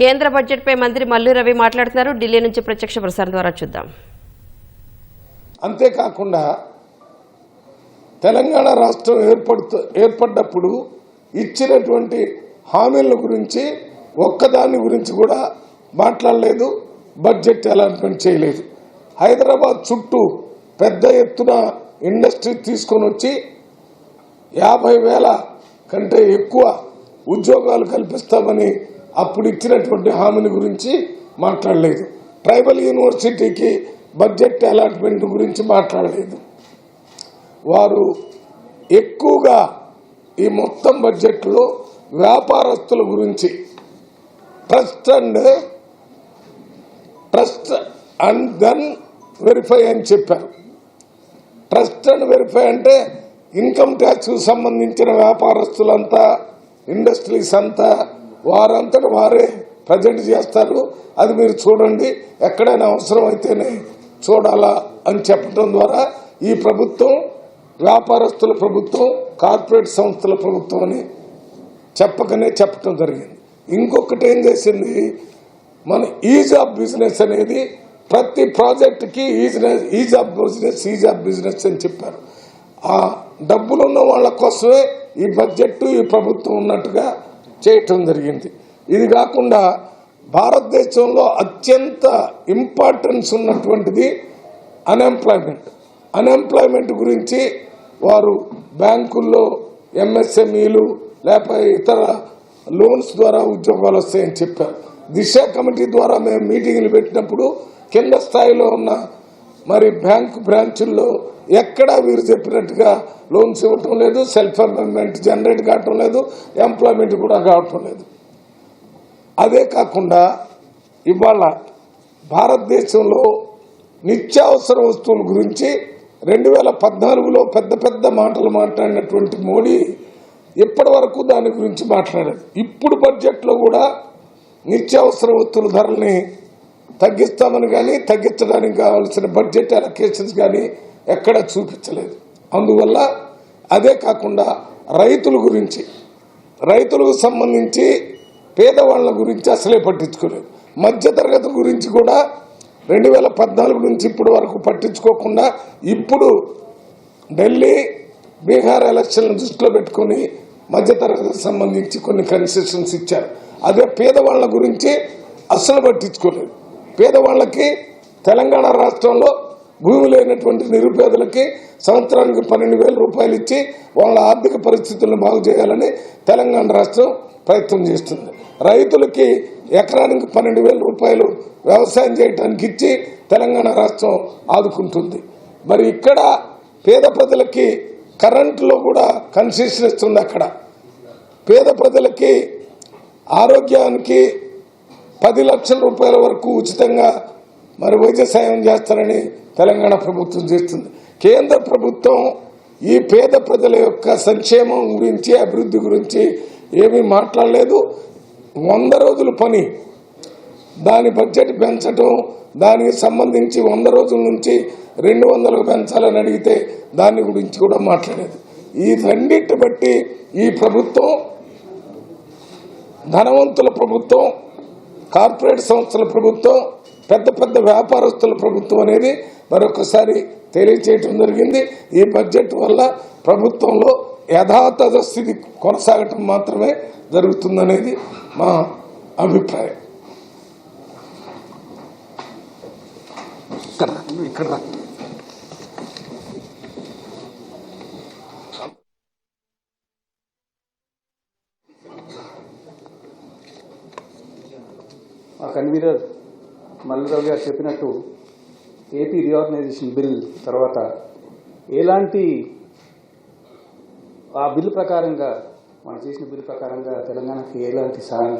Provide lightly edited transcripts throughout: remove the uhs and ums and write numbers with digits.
కేంద్ర బడ్జెట్పై మంత్రి మల్లు రవి మాట్లాడుతున్నారు. ఢిల్లీ నుంచి ప్రత్యక్ష ప్రసారం ద్వారా చూద్దాం. అంతేకాకుండా తెలంగాణ రాష్ట్రం ఏర్పడ్డప్పుడు ఇచ్చినటువంటి హామీల గురించి ఒక్కదాని గురించి కూడా మాట్లాడలేదు. బడ్జెట్ అలాట్మెంట్ చేయలేదు. హైదరాబాద్ చుట్టూ పెద్ద ఎత్తున ఇండస్ట్రీ తీసుకొని వచ్చి 50,000 కంటే ఎక్కువ ఉద్యోగాలు కల్పిస్తామని అప్పుడు ఇచ్చినటువంటి హామీల గురించి మాట్లాడలేదు. ట్రైబల్ యూనివర్సిటీకి బడ్జెట్ అలాట్మెంట్ గురించి మాట్లాడలేదు. వారు ఎక్కువగా ఈ మొత్తం బడ్జెట్లో వ్యాపారస్తుల గురించి ట్రస్ట్ అండ్ దెన్ వెరిఫై అని చెప్పారు. ట్రస్ట్ అండ్ వెరిఫై అంటే ఇన్కమ్ ట్యాక్స్ సంబంధించిన వ్యాపారస్తులంతా, ఇండస్ట్రీస్ అంతా వారంతట వారే ప్రజెంట్ చేస్తారు. అది మీరు చూడండి, ఎక్కడైనా అవసరం అయితేనే చూడాలా అని చెప్పడం ద్వారా ఈ ప్రభుత్వం వ్యాపారస్తుల ప్రభుత్వం, కార్పొరేట్ సంస్థల ప్రభుత్వం అని చెప్పటం జరిగింది. ఇంకొకటి ఏం చేసింది, మన ఈజ్ ఆఫ్ బిజినెస్ అనేది ప్రతి ప్రాజెక్టుకి ఈజ్ ఆఫ్ బిజినెస్ అని చెప్పారు. ఆ డబ్బులు ఉన్న వాళ్ళ కోసమే ఈ బడ్జెట్ ఈ ప్రభుత్వం ఉన్నట్టుగా చేయటం జరిగింది. ఇది కాకుండా భారతదేశంలో అత్యంత ఇంపార్టెన్స్ ఉన్నటువంటిది అన్ఎంప్లాయ్మెంట్ గురించి వారు బ్యాంకుల్లో ఎంఎస్ఎంఈలు లేకపోతే ఇతర లోన్స్ ద్వారా ఉద్యోగాలు వస్తాయని చెప్పారు. దిశ కమిటీ ద్వారా మేము మీటింగ్లు పెట్టినప్పుడు కింద స్థాయిలో ఉన్న మరి బ్యాంకు బ్రాంచుల్లో ఎక్కడా వీరు చెప్పినట్టుగా లోన్స్ ఇవ్వటం లేదు, సెల్ఫ్ ఎంప్లాయ్మెంట్ జనరేట్ కావటం లేదు, ఎంప్లాయ్మెంట్ కూడా కావటం లేదు. అదే కాకుండా ఇవాళ భారతదేశంలో నిత్యావసర వస్తువుల గురించి 2014లో పెద్ద మాటలు మాట్లాడినటువంటి మోడీ ఇప్పటి వరకు దాని గురించి మాట్లాడారు. ఇప్పుడు బడ్జెట్లో కూడా నిత్యావసర వస్తువుల ధరల్ని తగ్గిస్తామని కానీ తగ్గించడానికి కావాల్సిన బడ్జెట్ అలొకేషన్స్ కానీ ఎక్కడ చూపించలేదు. అందువల్ల అదే కాకుండా రైతులకు సంబంధించి పేదవాళ్ల గురించి అసలే పట్టించుకోలేదు. మధ్యతరగతి గురించి కూడా 2014 నుంచి ఇప్పటి వరకు పట్టించుకోకుండా ఇప్పుడు ఢిల్లీ బీహార్ ఎలక్షన్లను దృష్టిలో పెట్టుకుని మధ్యతరగతికి సంబంధించి కొన్ని కన్సెషన్స్ ఇచ్చారు. అదే పేదవాళ్ల గురించి అస్సలు పట్టించుకోలేదు. పేదవాళ్లకి తెలంగాణ రాష్ట్రంలో భూమి లేనటువంటి నిరుపేదలకి సంవత్సరానికి 12,000 రూపాయలు ఇచ్చి వాళ్ళ ఆర్థిక పరిస్థితులను బాగు చేయాలని తెలంగాణ రాష్ట్రం ప్రయత్నం చేస్తుంది. రైతులకి ఎకరానికి 12,000 రూపాయలు వ్యవసాయం చేయడానికి ఇచ్చి తెలంగాణ రాష్ట్రం ఆదుకుంటుంది. మరి ఇక్కడ పేద ప్రజలకి కరెంటులో కూడా కన్సెషన్ ఇస్తుంది. అక్కడ పేద ప్రజలకి ఆరోగ్యానికి 10 లక్షల రూపాయల వరకు ఉచితంగా మరి వైద్య సాయం చేస్తారని తెలంగాణ ప్రభుత్వం చేస్తుంది. కేంద్ర ప్రభుత్వం ఈ పేద ప్రజల యొక్క సంక్షేమం గురించి, అభివృద్ధి గురించి ఏమీ మాట్లాడలేదు. 100 రోజుల పని దాని బడ్జెట్ పెంచడం, దానికి సంబంధించి 100 రోజుల నుంచి 200 పెంచాలని అడిగితే దాని గురించి కూడా మాట్లాడలేదు. ఈ రెండింటి బట్టి ఈ ప్రభుత్వం ధనవంతుల ప్రభుత్వం, కార్పొరేట్ సంస్థల ప్రభుత్వం, పెద్ద వ్యాపారస్తుల ప్రభుత్వం అనేది మరొకసారి తెలియచేయటం జరిగింది. ఈ బడ్జెట్ వల్ల ప్రభుత్వంలో యథాతథ స్థితి కొనసాగటం మాత్రమే జరుగుతుందనేది మా అభిప్రాయం. ఇక్కడ మా కన్వీనర్ మల్లురావు గారు చెప్పినట్టు ఏపీ రీఆర్గనైజేషన్ బిల్ తర్వాత ఎలాంటి ఆ బిల్లు ప్రకారంగా మనం చేసిన బిల్లు ప్రకారంగా తెలంగాణకి ఎలాంటి సహాయం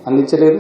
అందించలేదు.